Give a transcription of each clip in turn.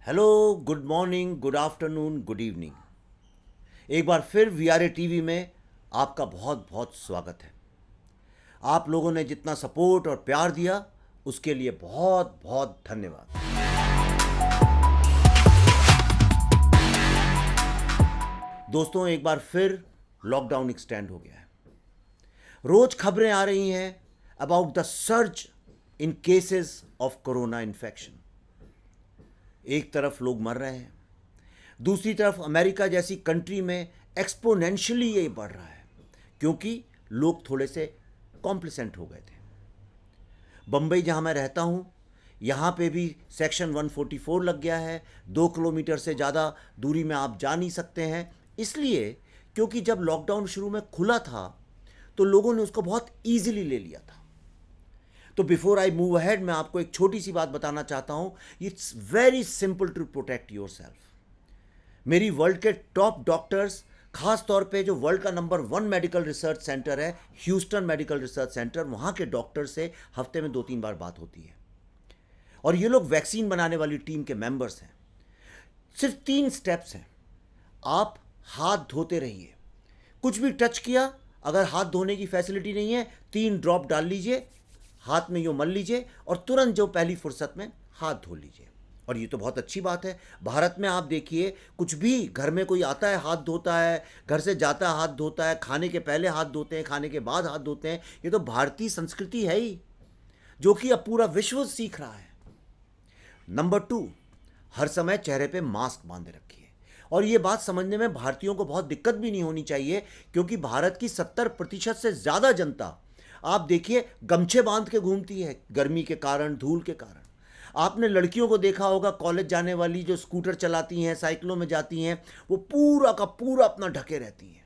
Hello, good morning, good afternoon, good evening. एक बार फिर VRA TV में आपका बहुत बहुत स्वागत है। आप लोगों ने जितना सपोर्ट और प्यार दिया उसके लिए बहुत बहुत धन्यवाद। दोस्तों, एक बार फिर लॉकडाउन एक्सटेंड हो गया है। रोज खबरें आ रही हैं about the surge in cases of corona infection. एक तरफ लोग मर रहे हैं, दूसरी तरफ अमेरिका जैसी कंट्री में एक्सपोनेंशियली ये बढ़ रहा है क्योंकि लोग थोड़े से कॉम्प्लिसेंट हो गए थे। बम्बई जहाँ मैं रहता हूँ, यहाँ पे भी सेक्शन 144 लग गया है। 2 किलोमीटर से ज़्यादा दूरी में आप जा नहीं सकते हैं, इसलिए क्योंकि जब लॉकडाउन शुरू में खुला था तो लोगों ने उसको बहुत ईजिली ले लिया था। तो बिफोर आई मूव अहेड, मैं आपको एक छोटी सी बात बताना चाहता हूँ। It's very simple to protect your self. मेरी वर्ल्ड के टॉप डॉक्टर्स, खास तौर पे जो वर्ल्ड का नंबर 1 मेडिकल रिसर्च सेंटर है, ह्यूस्टन मेडिकल रिसर्च सेंटर, वहाँ के डॉक्टर से हफ्ते में 2-3 बार बात होती है। और ये लोग वैक्सीन बनाने वाली टीम के मेंबर्स हैं। सिर्फ 3 स्टेप्स हैं। आप हाथ धोते रहिए। कुछ भी टच किया, अगर हाथ धोने की फैसिलिटी नहीं है, 3 ड्रॉप डाल लीजिए, हाथ में यूँ मल लीजिए और तुरंत जो पहली फुर्सत में हाथ धो लीजिए। और ये तो बहुत अच्छी बात है। भारत में आप देखिए, कुछ भी घर में कोई आता है हाथ धोता है, घर से जाता है हाथ धोता है, खाने के पहले हाथ धोते हैं, खाने के बाद हाथ धोते हैं। ये तो भारतीय संस्कृति है ही, जो कि अब पूरा विश्व सीख रहा है। नंबर 2, हर समय चेहरे पे मास्क बांधे रखिए। और ये बात समझने में भारतीयों को बहुत दिक्कत भी नहीं होनी चाहिए, क्योंकि भारत की 70% से ज़्यादा जनता, आप देखिए, गमछे बांध के घूमती है गर्मी के कारण, धूल के कारण। आपने लड़कियों को देखा होगा, कॉलेज जाने वाली, जो स्कूटर चलाती हैं, साइकिलों में जाती हैं, वो पूरा का पूरा अपना ढके रहती हैं।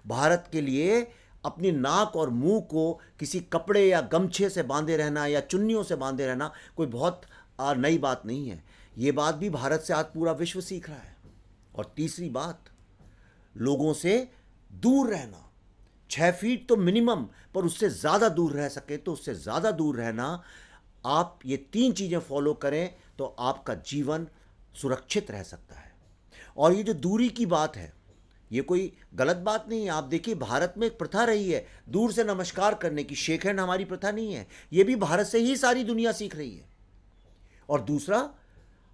भारत के लिए अपनी नाक और मुंह को किसी कपड़े या गमछे से बांधे रहना या चुन्नियों से बांधे रहना कोई बहुत नई बात नहीं है। ये बात भी भारत से आज पूरा विश्व सीख रहा है। और तीसरी बात, लोगों से दूर रहना। 6 फीट तो मिनिमम, पर उससे ज़्यादा दूर रह सके तो उससे ज़्यादा दूर रहना। आप ये 3 चीज़ें फॉलो करें तो आपका जीवन सुरक्षित रह सकता है। और ये जो दूरी की बात है, ये कोई गलत बात नहीं है। आप देखिए, भारत में एक प्रथा रही है दूर से नमस्कार करने की। शेक हैंड हमारी प्रथा नहीं है, ये भी भारत से ही सारी दुनिया सीख रही है। और दूसरा,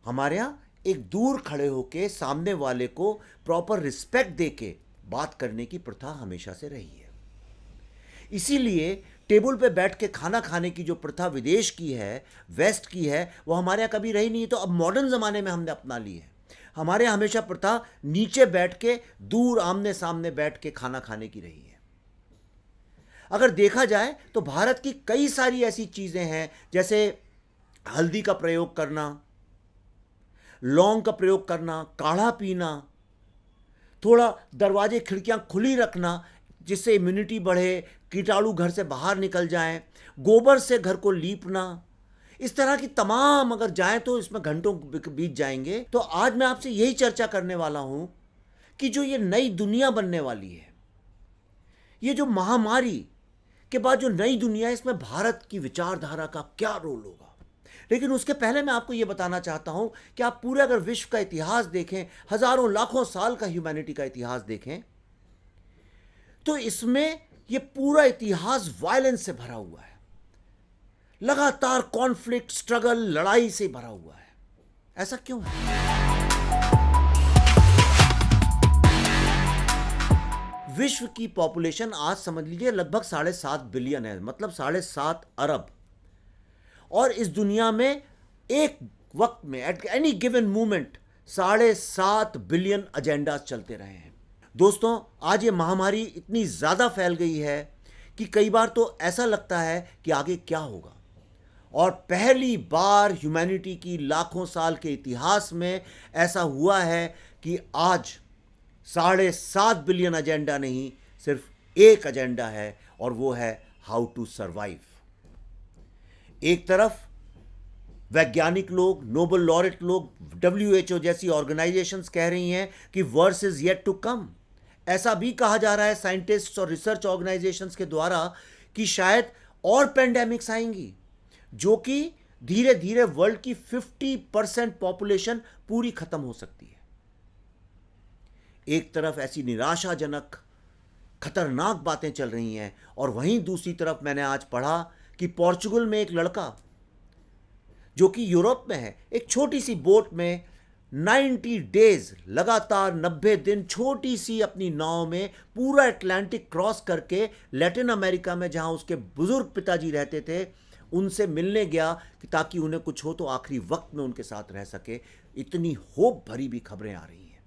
हमारे यहाँ एक दूर खड़े होके सामने वाले को प्रॉपर रिस्पेक्ट देके बात करने की प्रथा हमेशा से रही है। इसीलिए टेबल पे बैठ के खाना खाने की जो प्रथा विदेश की है, वेस्ट की है, वो हमारे यहाँ कभी रही नहीं है। तो अब मॉडर्न ज़माने में हमने अपना ली है। हमारे यहाँ हमेशा प्रथा नीचे बैठ के, दूर आमने सामने बैठ के खाना खाने की रही है। अगर देखा जाए तो भारत की कई सारी ऐसी चीज़ें हैं, जैसे हल्दी का प्रयोग करना, लौंग का प्रयोग करना, काढ़ा पीना, थोड़ा दरवाजे खिड़कियां खुली रखना जिससे इम्यूनिटी बढ़े, कीटाणु घर से बाहर निकल जाएं, गोबर से घर को लीपना, इस तरह की तमाम अगर जाएं तो इसमें घंटों बीत जाएंगे। तो आज मैं आपसे यही चर्चा करने वाला हूं कि जो ये नई दुनिया बनने वाली है, ये जो महामारी के बाद जो नई दुनिया है, इसमें भारत की विचारधारा का क्या रोल होगा। लेकिन उसके पहले मैं आपको यह बताना चाहता हूं कि आप पूरे अगर विश्व का इतिहास देखें, हजारों लाखों साल का ह्यूमैनिटी का इतिहास देखें, तो इसमें यह पूरा इतिहास वायलेंस से भरा हुआ है। लगातार कॉन्फ्लिक्ट, स्ट्रगल, लड़ाई से भरा हुआ है। ऐसा क्यों है? विश्व की पॉपुलेशन आज समझ लीजिए लगभग 7.5 बिलियन है, मतलब 7.5 अरब। और इस दुनिया में एक वक्त में, at any given moment, 7.5 billion agendas चलते रहे हैं। दोस्तों, आज ये महामारी इतनी ज़्यादा फैल गई है कि कई बार तो ऐसा लगता है कि आगे क्या होगा। और पहली बार ह्यूमैनिटी की लाखों साल के इतिहास में ऐसा हुआ है कि आज 7.5 बिलियन एजेंडा नहीं, सिर्फ एक एजेंडा है, और वो है हाउ टू सर्वाइव। एक तरफ वैज्ञानिक लोग, नोबेल लॉरेट लोग, WHO जैसी ऑर्गेनाइजेशंस कह रही हैं कि worse is yet to come. ऐसा भी कहा जा रहा है साइंटिस्ट्स और रिसर्च ऑर्गेनाइजेशंस के द्वारा कि शायद और पेंडेमिक्स आएंगी जो कि धीरे धीरे वर्ल्ड की 50% पॉपुलेशन पूरी खत्म हो सकती है। एक तरफ ऐसी निराशाजनक खतरनाक बातें चल रही हैं और वहीं दूसरी तरफ मैंने आज पढ़ा कि पोर्चुगल में एक लड़का जो कि यूरोप में है, एक छोटी सी बोट में 90 डेज लगातार 90 दिन छोटी सी अपनी नाव में पूरा अटलांटिक क्रॉस करके लैटिन अमेरिका में जहां उसके बुजुर्ग पिताजी रहते थे उनसे मिलने गया कि ताकि उन्हें कुछ हो तो आखिरी वक्त में उनके साथ रह सके। इतनी होप भरी भी खबरें आ रही हैं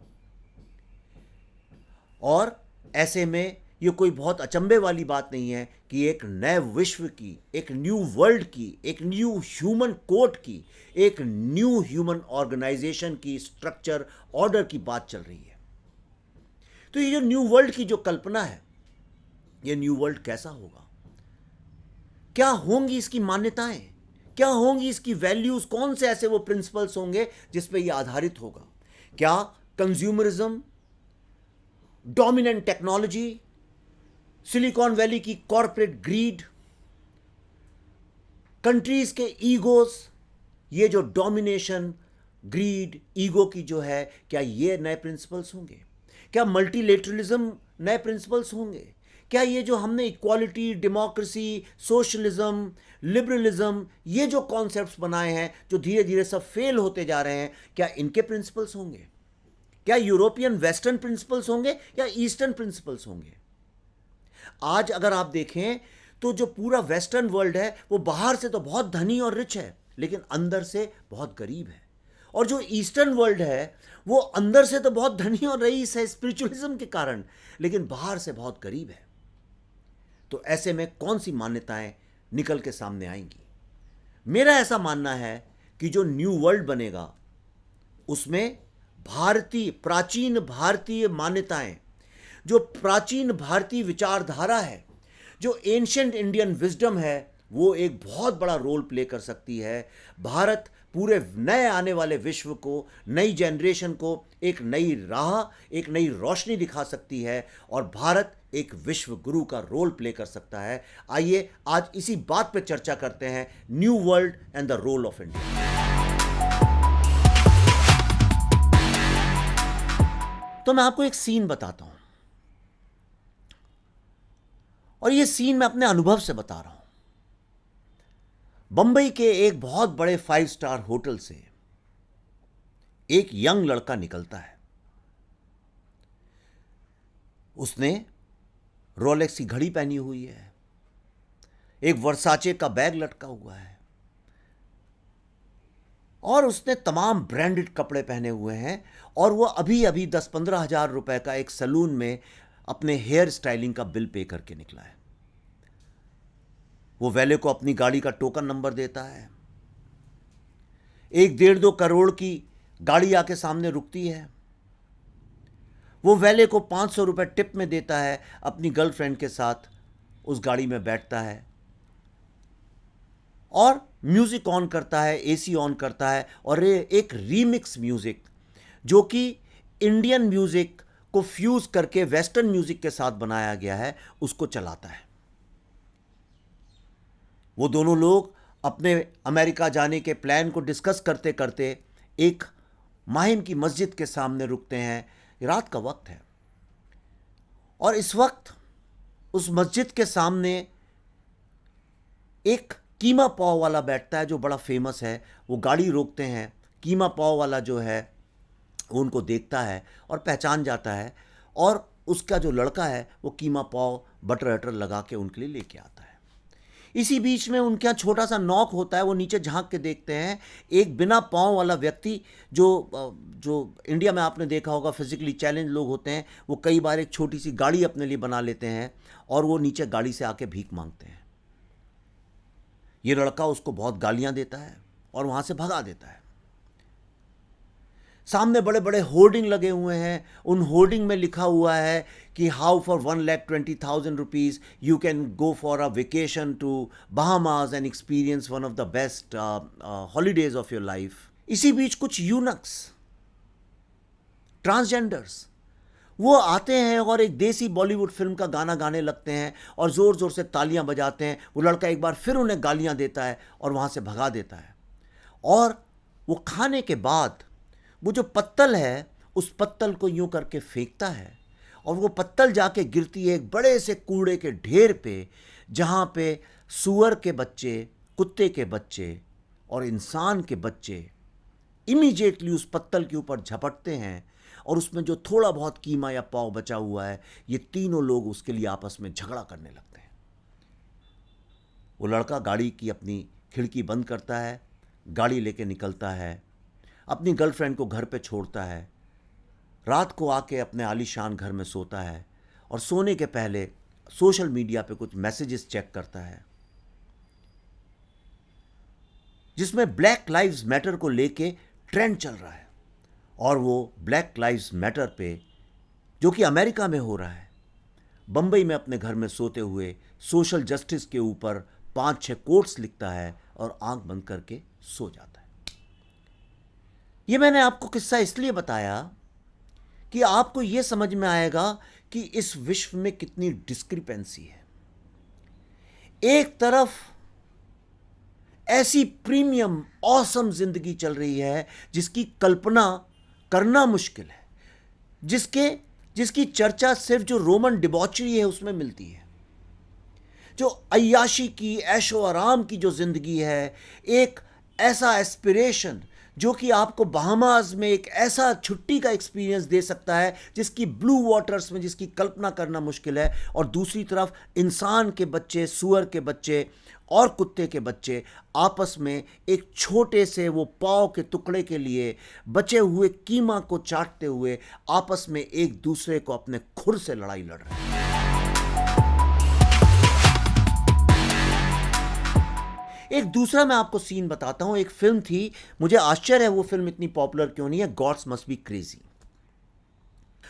और ऐसे में ये कोई बहुत अचंभे वाली बात नहीं है कि एक नए विश्व की, एक न्यू वर्ल्ड की, एक न्यू ह्यूमन कोड की, एक न्यू ह्यूमन ऑर्गेनाइजेशन की स्ट्रक्चर ऑर्डर की बात चल रही है। तो ये जो न्यू वर्ल्ड की जो कल्पना है, ये न्यू वर्ल्ड कैसा होगा, क्या होंगी इसकी मान्यताएं, क्या होंगी इसकी वैल्यूज, कौन से ऐसे वो प्रिंसिपल्स होंगे जिस पे ये आधारित होगा? क्या consumerism, dominant technology, silicon valley की कॉरपोरेट ग्रीड, कंट्रीज के ईगोस, ये जो डोमिनेशन, ग्रीड, ईगो की जो है, क्या ये नए प्रिंसिपल्स होंगे? क्या मल्टीलेटरलिज्म नए प्रिंसिपल्स होंगे? क्या ये जो हमने इक्वालिटी, डेमोक्रेसी, सोशलिज्म, लिबरलिज्म, ये जो कॉन्सेप्ट्स बनाए हैं जो धीरे धीरे सब फेल होते जा रहे हैं, क्या इनके प्रिंसिपल्स होंगे? क्या यूरोपियन वेस्टर्न प्रिंसिपल्स होंगे या ईस्टर्न प्रिंसिपल्स होंगे? आज अगर आप देखें तो जो पूरा वेस्टर्न वर्ल्ड है वो बाहर से तो बहुत धनी और रिच है लेकिन अंदर से बहुत गरीब है, और जो ईस्टर्न वर्ल्ड है वो अंदर से तो बहुत धनी और रईस है स्पिरिचुअलिज्म के कारण, लेकिन बाहर से बहुत गरीब है। तो ऐसे में कौन सी मान्यताएं निकल के सामने आएंगी? मेरा ऐसा मानना है कि जो न्यू वर्ल्ड बनेगा उसमें भारतीय, प्राचीन भारतीय मान्यताएं, जो प्राचीन भारतीय विचारधारा है, जो एंशिएंट इंडियन विजडम है, वो एक बहुत बड़ा रोल प्ले कर सकती है। भारत पूरे नए आने वाले विश्व को, नई जनरेशन को एक नई राह, एक नई रोशनी दिखा सकती है और भारत एक विश्व गुरु का रोल प्ले कर सकता है। आइए आज इसी बात पर चर्चा करते हैं, new world and the role of India. तो मैं आपको एक सीन बताता हूं और ये सीन मैं अपने अनुभव से बता रहा हूं। बंबई के एक बहुत बड़े 5 स्टार होटल से एक यंग लड़का निकलता है। उसने रोलेक्स की घड़ी पहनी हुई है, एक वर्साचे का बैग लटका हुआ है और उसने तमाम ब्रांडेड कपड़े पहने हुए हैं और वो अभी अभी 10-15 हजार रुपए का एक सैलून में अपने हेयर स्टाइलिंग का बिल पे करके निकला है। वो वैले को अपनी गाड़ी का टोकन नंबर देता है। 1-1.5-2 करोड़ की गाड़ी आके सामने रुकती है। वो वैले को 500 रुपए टिप में देता है, अपनी गर्लफ्रेंड के साथ उस गाड़ी में बैठता है और म्यूजिक ऑन करता है, एसी ऑन करता है और एक रीमिक्स म्यूजिक जो कि इंडियन म्यूजिक को फ्यूज करके वेस्टर्न म्यूजिक के साथ बनाया गया है उसको चलाता है। वो दोनों लोग अपने अमेरिका जाने के प्लान को डिस्कस करते करते एक माहिम की मस्जिद के सामने रुकते हैं। रात का वक्त है और इस वक्त उस मस्जिद के सामने एक कीमा पाव वाला बैठता है जो बड़ा फेमस है। वो गाड़ी रोकते हैं, कीमा पाव वाला जो है वो उनको देखता है और पहचान जाता है और उसका जो लड़का है वो कीमा पाव बटर अटर लगा के उनके लिए लेके आता है। इसी बीच में उनके यहाँ छोटा सा नॉक होता है, वो नीचे झांक के देखते हैं। एक बिना पाँव वाला व्यक्ति जो इंडिया में आपने देखा होगा फिजिकली चैलेंज लोग होते हैं, वो कई बार एक छोटी सी गाड़ी अपने लिए बना लेते हैं और वो नीचे गाड़ी से आके भीख मांगते हैं। ये लड़का उसको बहुत गालियां देता है और वहाँ से भगा देता है। सामने बड़े बड़े होर्डिंग लगे हुए हैं, उन होर्डिंग में लिखा हुआ है कि how for 1,20,000 rupees you can go for a vacation to Bahamas and experience one of the best holidays of your life. इसी बीच कुछ यूनक्स, ट्रांसजेंडर्स, वो आते हैं और एक देसी बॉलीवुड फिल्म का गाना गाने लगते हैं और ज़ोर ज़ोर से तालियां बजाते हैं। वो लड़का एक बार फिर उन्हें गालियां देता है और वहाँ से भगा देता है। और वो खाने के बाद वो जो पत्तल है उस पत्तल को यूं करके फेंकता है और वो पत्तल जाके गिरती है एक बड़े से कूड़े के ढेर पे, जहाँ पे सूअर के बच्चे, कुत्ते के बच्चे और इंसान के बच्चे इमीडिएटली उस पत्तल के ऊपर झपटते हैं और उसमें जो थोड़ा बहुत कीमा या पाव बचा हुआ है, ये तीनों लोग उसके लिए आपस में झगड़ा करने लगते हैं। वो लड़का गाड़ी की अपनी खिड़की बंद करता है, गाड़ी लेके निकलता है, अपनी गर्लफ्रेंड को घर पे छोड़ता है, रात को आके अपने आलीशान घर में सोता है और सोने के पहले सोशल मीडिया पे कुछ मैसेजेस चेक करता है जिसमें ब्लैक लाइव्स मैटर को लेके ट्रेंड चल रहा है। और वो ब्लैक लाइव्स मैटर पे, जो कि अमेरिका में हो रहा है, बंबई में अपने घर में सोते हुए सोशल जस्टिस के ऊपर 5-6 कोट्स लिखता है और आंख बंद करके सो जाता है। ये मैंने आपको किस्सा इसलिए बताया कि आपको ये समझ में आएगा कि इस विश्व में कितनी डिस्क्रिपेंसी है। एक तरफ ऐसी प्रीमियम ऑसम जिंदगी चल रही है जिसकी कल्पना करना मुश्किल है, जिसकी चर्चा सिर्फ जो रोमन डिबॉचरी है उसमें मिलती है, जो अय्याशी की, ऐशो आराम की जो जिंदगी है, एक ऐसा एस्पिरेशन जो कि आपको बहामास में एक ऐसा छुट्टी का एक्सपीरियंस दे सकता है जिसकी ब्लू वाटर्स में जिसकी कल्पना करना मुश्किल है। और दूसरी तरफ इंसान के बच्चे, सूअर के बच्चे और कुत्ते के बच्चे आपस में एक छोटे से वो पाव के टुकड़े के लिए बचे हुए कीमा को चाटते हुए आपस में एक दूसरे को अपने खुर से लड़ाई लड़ रहे हैं। एक दूसरा मैं आपको सीन बताता हूं। एक फिल्म थी, मुझे आश्चर्य है वो फिल्म इतनी पॉपुलर क्यों नहीं है, गॉड्स मस्ट बी क्रेजी।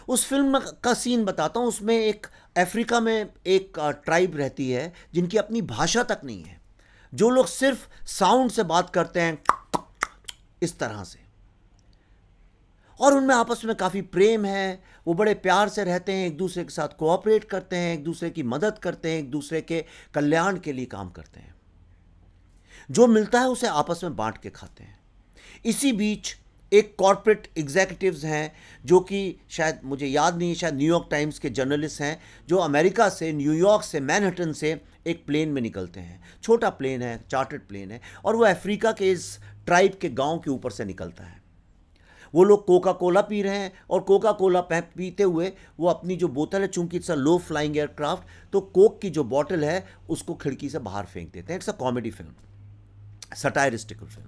उस फिल्म का सीन बताता हूं। उसमें एक अफ्रीका में एक ट्राइब रहती है जिनकी अपनी भाषा तक नहीं है, जो लोग सिर्फ साउंड से बात करते हैं इस तरह से, और उनमें आपस में काफ़ी प्रेम है। वो बड़े प्यार से रहते हैं, एक दूसरे के साथ कोऑपरेट करते हैं, एक दूसरे की मदद करते हैं, एक दूसरे के कल्याण के लिए काम करते हैं। जो मिलता है उसे आपस में बांट के खाते हैं। इसी बीच एक कॉर्पोरेट एग्जीक्यूटिव्स हैं जो कि शायद मुझे याद नहीं, शायद न्यूयॉर्क टाइम्स के जर्नलिस्ट हैं, जो अमेरिका से, न्यूयॉर्क से, मैनहट्टन से एक प्लेन में निकलते हैं। छोटा प्लेन है, चार्टर्ड प्लेन है, और वो अफ्रीका के इस ट्राइब के गांव के ऊपर से निकलता है। वो लोग कोका कोला पी रहे हैं और कोका कोला पीते हुए वो अपनी जो बोतल है, चूंकि it's a low flying aircraft, तो कोक की जो बॉटल है उसको खिड़की से बाहर फेंक देते हैं। It's a comedy film, satiristical film.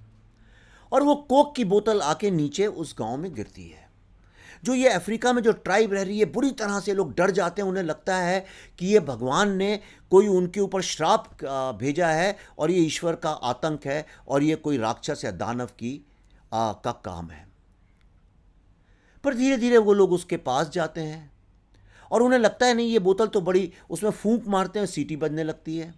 और वो कोक की बोतल आके नीचे उस गांव में गिरती है। जो ये अफ्रीका में जो ट्राइब रह रही है, बुरी तरह से लोग डर जाते हैं। उन्हें लगता है कि ये भगवान ने कोई उनके ऊपर श्राप भेजा है और ये ईश्वर का आतंक है और ये कोई राक्षस या दानव का काम है। पर धीरे धीरे वो लोग उसके पास जाते हैं और उन्हें लगता है नहीं, ये बोतल तो बड़ी, उसमें फूंक मारते हैं, सीटी बजने लगती है।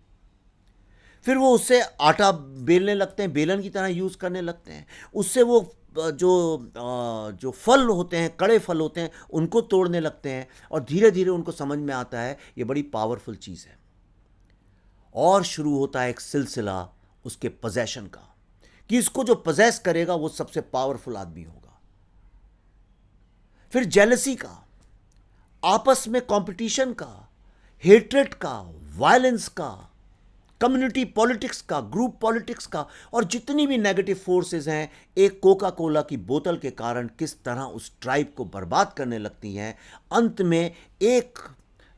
फिर वो उससे आटा बेलने लगते हैं, बेलन की तरह यूज़ करने लगते हैं। उससे वो जो फल होते हैं, कड़े फल होते हैं, उनको तोड़ने लगते हैं और धीरे धीरे उनको समझ में आता है ये बड़ी पावरफुल चीज़ है। और शुरू होता है एक सिलसिला उसके पोजेशन का, कि इसको जो पोजेस करेगा वो सबसे पावरफुल आदमी होगा। फिर जेलसी का, आपस में कंपटीशन का, हेट्रेड का, वायलेंस का, कम्युनिटी पॉलिटिक्स का, ग्रुप पॉलिटिक्स का, और जितनी भी नेगेटिव फोर्सेस हैं, एक कोका कोला की बोतल के कारण किस तरह उस ट्राइब को बर्बाद करने लगती हैं। अंत में एक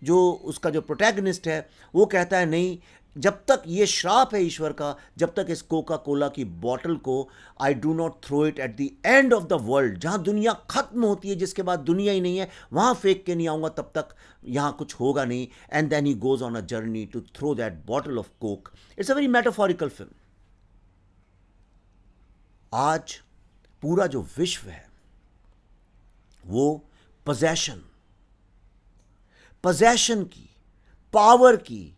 जो उसका जो प्रोटैगनिस्ट है वो कहता है नहीं, जब तक ये श्राप है ईश्वर का, जब तक इस कोका कोला की बोतल को I do not throw it at the end of the world, जहाँ दुनिया खत्म होती है, जिसके बाद दुनिया ही नहीं है, वहाँ फेंक के नहीं आऊँगा, तब तक यहाँ कुछ होगा नहीं। And then he goes on a journey to throw that bottle of Coke. It's a very metaphorical film. आज पूरा जो विश्व है वो पोजेशन की, पावर की,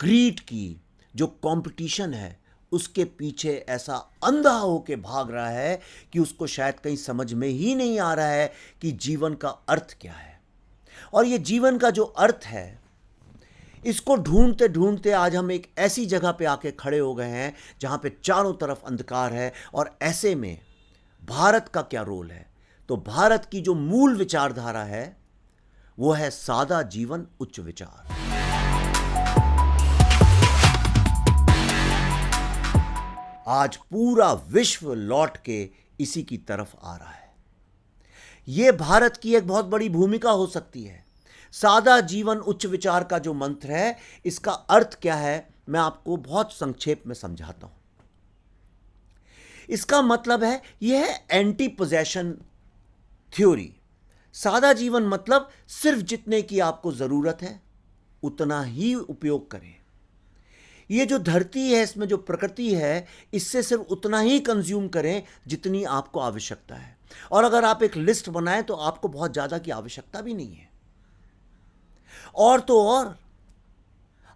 ग्रीड की जो कंपटीशन है, उसके पीछे ऐसा अंधा होके भाग रहा है कि उसको शायद कहीं समझ में ही नहीं आ रहा है कि जीवन का अर्थ क्या है। और ये जीवन का जो अर्थ है, इसको ढूंढते ढूंढते आज हम एक ऐसी जगह पे आके खड़े हो गए हैं जहां पे चारों तरफ अंधकार है। और ऐसे में भारत का क्या रोल है? तो भारत की जो मूल विचारधारा है वो है सादा जीवन उच्च विचार। आज पूरा विश्व लौट के इसी की तरफ आ रहा है। यह भारत की एक बहुत बड़ी भूमिका हो सकती है। सादा जीवन उच्च विचार का जो मंत्र है, इसका अर्थ क्या है, मैं आपको बहुत संक्षेप में समझाता हूं। इसका मतलब है यह है एंटी पोजेशन थ्योरी। सादा जीवन मतलब सिर्फ जितने की आपको जरूरत है उतना ही उपयोग करें। ये जो धरती है, इसमें जो प्रकृति है, इससे सिर्फ उतना ही कंज्यूम करें जितनी आपको आवश्यकता है। और अगर आप एक लिस्ट बनाएं तो आपको बहुत ज्यादा की आवश्यकता भी नहीं है। और तो और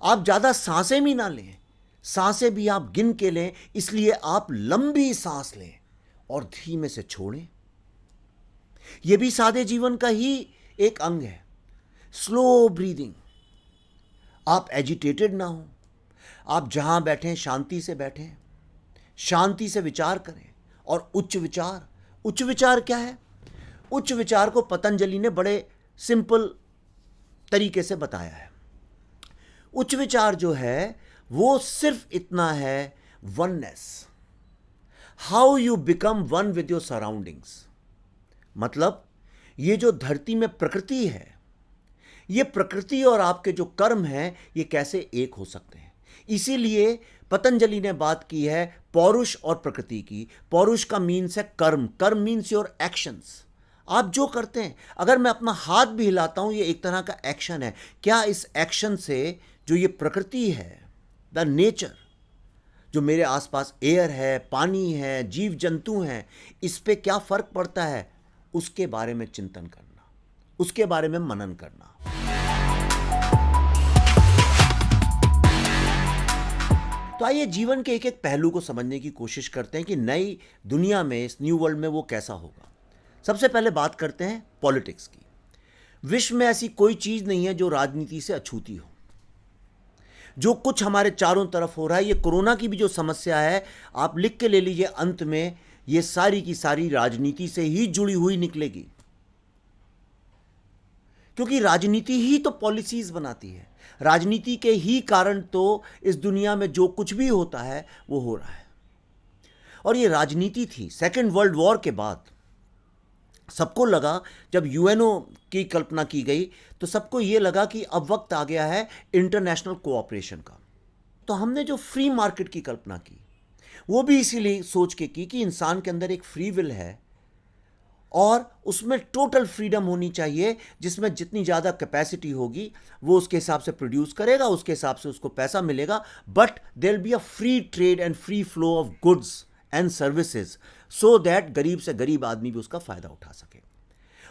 आप ज्यादा सांसें भी ना लें, सांसें भी आप गिन के लें, इसलिए आप लंबी सांस लें और धीमे से छोड़ें। यह भी सादे जीवन का ही एक अंग है। Slow breathing. आप एजिटेटेड ना हो, आप जहां बैठें शांति से बैठें, शांति से विचार करें। और उच्च विचार, उच्च विचार क्या है? उच्च विचार को पतंजलि ने बड़े सिंपल तरीके से बताया है। उच्च विचार जो है वो सिर्फ इतना है, oneness, how you become one with your surroundings. मतलब ये जो धरती में प्रकृति है, ये प्रकृति और आपके जो कर्म हैं, ये कैसे एक हो सकते हैं। इसीलिए पतंजलि ने बात की है पौरुष और प्रकृति की। पौरुष का मीन्स है कर्म, कर्म मीन्स योर एक्शंस, आप जो करते हैं। अगर मैं अपना हाथ भी हिलाता हूं, ये एक तरह का एक्शन है। क्या इस एक्शन से जो ये प्रकृति है, द नेचर, जो मेरे आसपास एयर है, पानी है, जीव जंतु हैं, इस पे क्या फर्क पड़ता है, उसके बारे में चिंतन करना, उसके बारे में मनन करना। तो आइए जीवन के एक एक पहलू को समझने की कोशिश करते हैं कि नई दुनिया में, इस न्यू वर्ल्ड में वो कैसा होगा। सबसे पहले बात करते हैं पॉलिटिक्स की। विश्व में ऐसी कोई चीज नहीं है जो राजनीति से अछूती हो। जो कुछ हमारे चारों तरफ हो रहा है, ये कोरोना की भी जो समस्या है, आप लिख के ले लीजिए, अंत में ये सारी की सारी राजनीति से ही जुड़ी हुई निकलेगी। क्योंकि राजनीति ही तो पॉलिसीज बनाती है। राजनीति के ही कारण तो इस दुनिया में जो कुछ भी होता है वो हो रहा है। और ये राजनीति थी सेकेंड वर्ल्ड वॉर के बाद। सबको लगा, जब यूएनओ की कल्पना की गई तो सबको ये लगा कि अब वक्त आ गया है इंटरनेशनल कोऑपरेशन का। तो हमने जो फ्री मार्केट की कल्पना की, वो भी इसीलिए सोच के की कि इंसान के अंदर एक फ्री विल है और उसमें टोटल फ्रीडम होनी चाहिए, जिसमें जितनी ज़्यादा कैपेसिटी होगी वो उसके हिसाब से प्रोड्यूस करेगा, उसके हिसाब से उसको पैसा मिलेगा। But there will be a free trade and free flow of goods and services, so that गरीब से गरीब आदमी भी उसका फायदा उठा सके।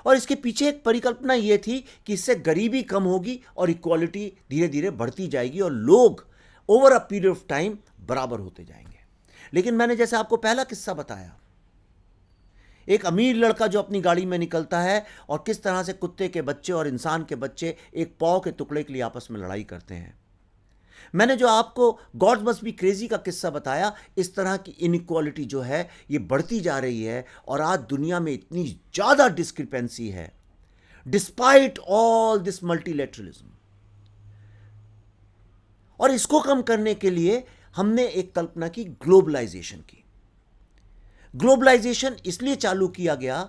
और इसके पीछे एक परिकल्पना ये थी कि इससे गरीबी कम होगी और इक्वालिटी धीरे धीरे बढ़ती जाएगी और लोग over a period of time बराबर होते जाएंगे। लेकिन मैंने जैसे आपको पहला किस्सा बताया, एक अमीर लड़का जो अपनी गाड़ी में निकलता है और किस तरह से कुत्ते के बच्चे और इंसान के बच्चे एक पाव के टुकड़े के लिए आपस में लड़ाई करते हैं। मैंने जो आपको गॉड मस्ट बी क्रेजी का किस्सा बताया, इस तरह की इनइक्वालिटी जो है ये बढ़ती जा रही है। और आज दुनिया में इतनी ज़्यादा डिस्क्रिपेंसी है, डिस्पाइट ऑल दिस मल्टीलेटरलिज्म। और इसको कम करने के लिए हमने एक कल्पना की, ग्लोबलाइजेशन की। ग्लोबलाइजेशन इसलिए चालू किया गया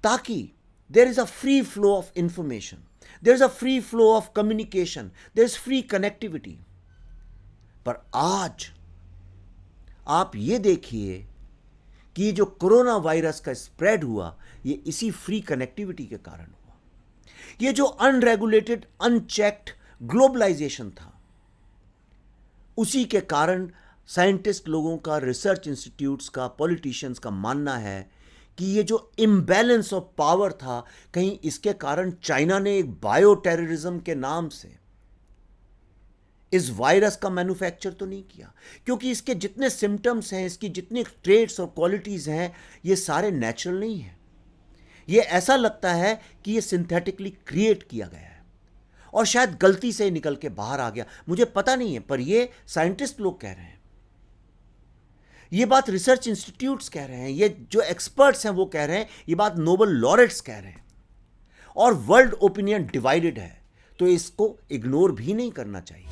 ताकि there is a free flow of information, there is a free flow of communication, there is free connectivity. पर आज आप ये देखिए कि ये जो कोरोना वायरस का स्प्रेड हुआ, ये इसी फ्री कनेक्टिविटी के कारण हुआ। ये जो अनरेगुलेटेड, अनचेक्ड ग्लोबलाइजेशन था, उसी के कारण साइंटिस्ट लोगों का, रिसर्च इंस्टीट्यूट्स का, पॉलिटिशियंस का मानना है कि ये जो इम्बैलेंस ऑफ पावर था, कहीं इसके कारण चाइना ने एक बायो टेररिज्म के नाम से इस वायरस का मैन्युफैक्चर तो नहीं किया। क्योंकि इसके जितने सिम्टम्स हैं, इसकी जितनी ट्रेट्स और क्वालिटीज़ हैं, ये सारे नेचुरल नहीं हैं। ये ऐसा लगता है कि ये सिंथेटिकली क्रिएट किया गया है। और शायद गलती से निकल के बाहर आ गया, मुझे पता नहीं है, पर ये साइंटिस्ट लोग कह रहे हैं, ये बात रिसर्च इंस्टीट्यूट्स कह रहे हैं, ये जो एक्सपर्ट्स हैं वो कह रहे हैं, ये बात नोबेल लॉरेट्स कह रहे हैं, और वर्ल्ड ओपिनियन डिवाइडेड है, तो इसको इग्नोर भी नहीं करना चाहिए।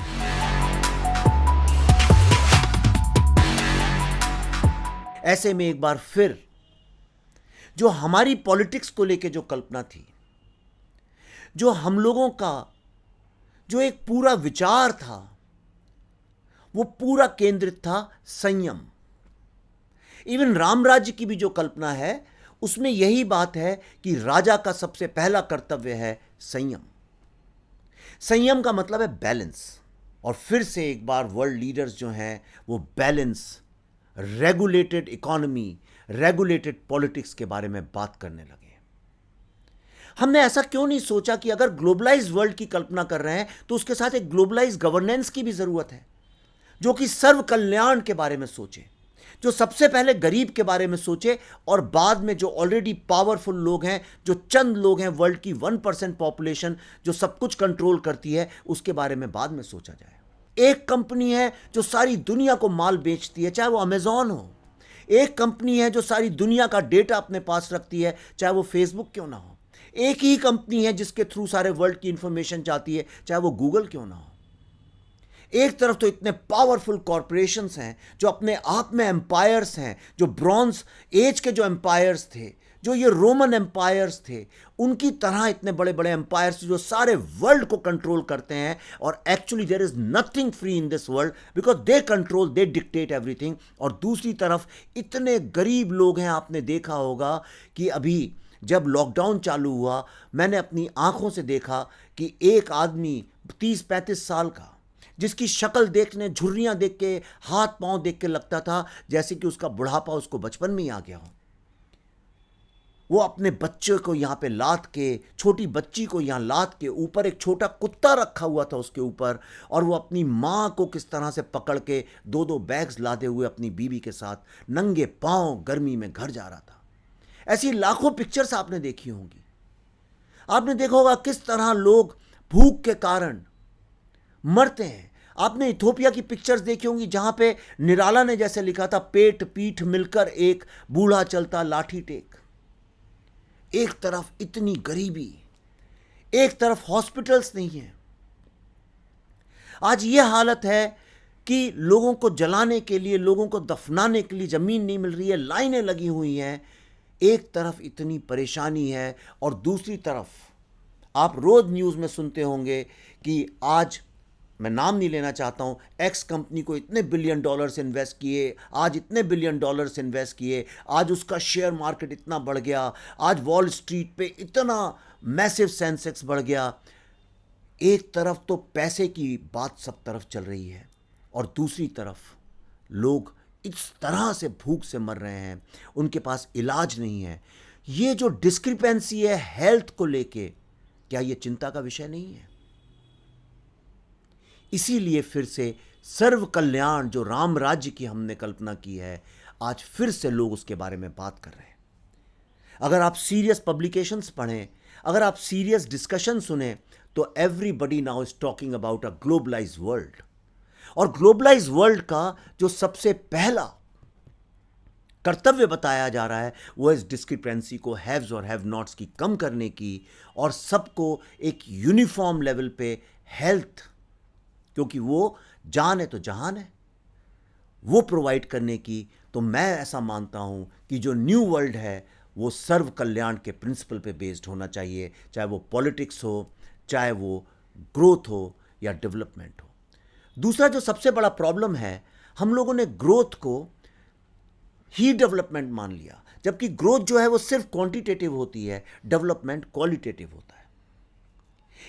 ऐसे में एक बार फिर जो हमारी पॉलिटिक्स को लेके जो कल्पना थी, जो हम लोगों का जो एक पूरा विचार था, वो पूरा केंद्रित था संयम। इवन राम राज्य की भी जो कल्पना है उसमें यही बात है कि राजा का सबसे पहला कर्तव्य है संयम। संयम का मतलब है बैलेंस। और फिर से एक बार वर्ल्ड लीडर्स जो हैं वो balance, regulated economy, regulated politics के बारे में बात करने लगे। हमने ऐसा क्यों नहीं सोचा कि अगर ग्लोबलाइज्ड वर्ल्ड की कल्पना कर रहे हैं तो उसके साथ एक ग्लोबलाइज्ड गवर्नेंस की भी जरूरत है, जो कि सर्व कल्याण के बारे में सोचे, जो सबसे पहले गरीब के बारे में सोचे और बाद में जो ऑलरेडी पावरफुल लोग हैं, जो चंद लोग हैं, वर्ल्ड की 1% पॉपुलेशन जो सब कुछ कंट्रोल करती है, उसके बारे में बाद में सोचा जाए। एक कंपनी है जो सारी दुनिया को माल बेचती है, चाहे वो अमेजॉन हो। एक कंपनी है जो सारी दुनिया का डेटा अपने पास रखती है, चाहे वो फेसबुक क्यों ना हो। एक ही कंपनी है जिसके थ्रू सारे वर्ल्ड की इंफॉर्मेशन जाती है, चाहे वो गूगल क्यों ना हो। एक तरफ तो इतने पावरफुल कॉरपोरेशंस हैं जो अपने आप में एम्पायर्स हैं, जो ब्रॉन्ज एज के जो एम्पायर्स थे, जो ये रोमन एम्पायर्स थे, उनकी तरह इतने बड़े बड़े एम्पायर्स जो सारे वर्ल्ड को कंट्रोल करते हैं। और actually there is nothing free in this world because they control, they dictate everything. और दूसरी तरफ इतने गरीब लोग हैं। आपने देखा होगा कि अभी जब लॉकडाउन चालू हुआ, मैंने अपनी आंखों से देखा कि एक आदमी 30-35 साल का, जिसकी शक्ल देखने, झुर्रियां देख के, हाथ पांव देख के लगता था जैसे कि उसका बुढ़ापा उसको बचपन में ही आ गया हो, वो अपने बच्चे को यहाँ पे लाद के, छोटी बच्ची को यहाँ लाद के, ऊपर एक छोटा कुत्ता रखा हुआ था उसके ऊपर, और वो अपनी माँ को किस तरह से पकड़ के 2-2 बैग्स लादे हुए अपनी बीवी के साथ नंगे पांव गर्मी में घर जा रहा था। ऐसी लाखों पिक्चर्स आपने देखी होंगी। आपने देखा होगा किस तरह लोग भूख के कारण मरते हैं। आपने इथोपिया की पिक्चर्स देखी होंगी जहां पे निराला ने जैसे लिखा था, पेट पीठ मिलकर एक बूढ़ा चलता लाठी टेक। एक तरफ इतनी गरीबी, एक तरफ हॉस्पिटल्स नहीं है। आज यह हालत है कि लोगों को जलाने के लिए, लोगों को दफनाने के लिए जमीन नहीं मिल रही है, लाइनें लगी हुई हैं। एक तरफ इतनी परेशानी है और दूसरी तरफ आप रोज न्यूज़ में सुनते होंगे कि आज, मैं नाम नहीं लेना चाहता हूं, एक्स कंपनी को इतने $billion इन्वेस्ट किए, आज इतने $billion इन्वेस्ट किए, आज उसका शेयर मार्केट इतना बढ़ गया, आज वॉल स्ट्रीट पे इतना मैसिव सेंसेक्स बढ़ गया। एक तरफ तो पैसे की बात सब तरफ चल रही है और दूसरी तरफ लोग इस तरह से भूख से मर रहे हैं, उनके पास इलाज नहीं है। ये जो डिस्क्रिपेंसी है हेल्थ को लेके, क्या ये चिंता का विषय नहीं है? इसीलिए फिर से सर्व कल्याण, जो राम राज्य की हमने कल्पना की है, आज फिर से लोग उसके बारे में बात कर रहे हैं। अगर आप सीरियस पब्लिकेशंस पढ़ें, अगर आप सीरियस डिस्कशन सुने, तो everybody now is talking about a globalised world. और ग्लोबलाइज्ड वर्ल्ड का जो सबसे पहला कर्तव्य बताया जा रहा है वो इस डिस्क्रिपेंसी को, हैव्स और हैव नॉट्स की, कम करने की, और सबको एक यूनिफॉर्म लेवल पे हेल्थ, क्योंकि वो जान है तो जहान है, वो प्रोवाइड करने की। तो मैं ऐसा मानता हूं कि जो न्यू वर्ल्ड है वो सर्व कल्याण के प्रिंसिपल पे बेस्ड होना चाहिए, चाहे वो पॉलिटिक्स हो, चाहे वो ग्रोथ हो या डेवलपमेंट हो। दूसरा जो सबसे बड़ा प्रॉब्लम है, हम लोगों ने ग्रोथ को ही डेवलपमेंट मान लिया, जबकि ग्रोथ जो है वो सिर्फ क्वांटिटेटिव होती है, डेवलपमेंट क्वालिटेटिव होता है।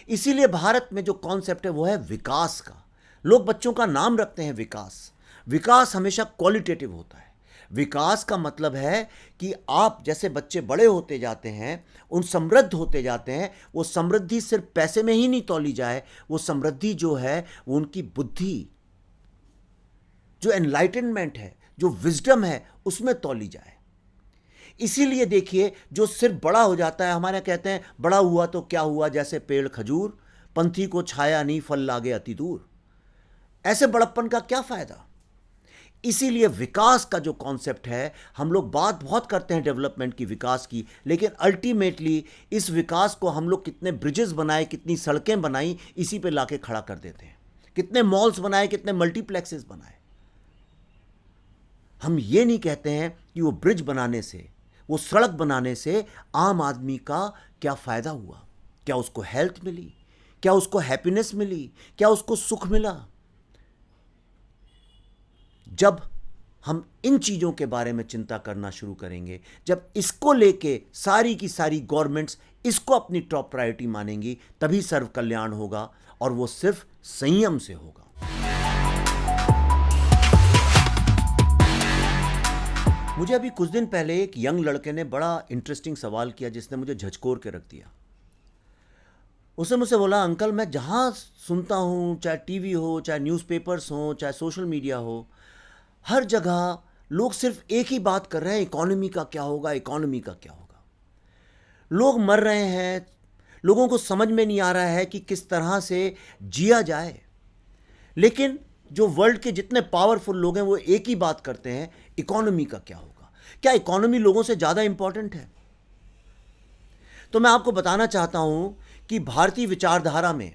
इसीलिए भारत में जो कॉन्सेप्ट है वो है विकास का। लोग बच्चों का नाम रखते हैं विकास। विकास हमेशा क्वालिटेटिव होता है। विकास का मतलब है कि आप जैसे बच्चे बड़े होते जाते हैं, उन समृद्ध होते जाते हैं, वो समृद्धि सिर्फ पैसे में ही नहीं तौली जाए, वो समृद्धि जो है वो उनकी बुद्धि, जो एनलाइटनमेंट है, जो विजडम है, उसमें तौली जाए। इसीलिए देखिए, जो सिर्फ बड़ा हो जाता है, हमारे कहते हैं बड़ा हुआ तो क्या हुआ, जैसे पेड़ खजूर, पंथी को छाया नहीं फल लागे अति दूर। ऐसे बड़प्पन का क्या फायदा? इसीलिए विकास का जो कॉन्सेप्ट है, हम लोग बात बहुत करते हैं डेवलपमेंट की, विकास की, लेकिन अल्टीमेटली इस विकास को हम लोग कितने ब्रिजेस बनाए, कितनी सड़कें बनाई, इसी पे लाके खड़ा कर देते हैं। कितने मॉल्स बनाए, कितने मल्टीप्लेक्सेस बनाए। हम ये नहीं कहते हैं कि वो ब्रिज बनाने से, वो सड़क बनाने से आम आदमी का क्या फायदा हुआ। क्या उसको हेल्थ मिली? क्या उसको हैप्पीनेस मिली? क्या उसको सुख मिला? जब हम इन चीज़ों के बारे में चिंता करना शुरू करेंगे, जब इसको लेके सारी की सारी गवर्नमेंट्स इसको अपनी टॉप प्रायोरिटी मानेंगी, तभी सर्व कल्याण होगा, और वो सिर्फ संयम से होगा। मुझे अभी कुछ दिन पहले एक यंग लड़के ने बड़ा इंटरेस्टिंग सवाल किया जिसने मुझे झकझोर के रख दिया। उसने मुझसे बोला, अंकल मैं जहाँ सुनता हूँ, चाहे टीवी हो, चाहे न्यूज़पेपर्स हो, चाहे सोशल मीडिया हो, हर जगह लोग सिर्फ एक ही बात कर रहे हैं, इकोनॉमी का क्या होगा, इकोनॉमी का क्या होगा। लोग मर रहे हैं, लोगों को समझ में नहीं आ रहा है कि किस तरह से जिया जाए। लेकिन जो वर्ल्ड के जितने पावरफुल लोग हैं वो एक ही बात करते हैं, इकोनॉमी का क्या होगा। क्या इकोनॉमी लोगों से ज़्यादा इंपॉर्टेंट है? तो मैं आपको बताना चाहता हूं कि भारतीय विचारधारा में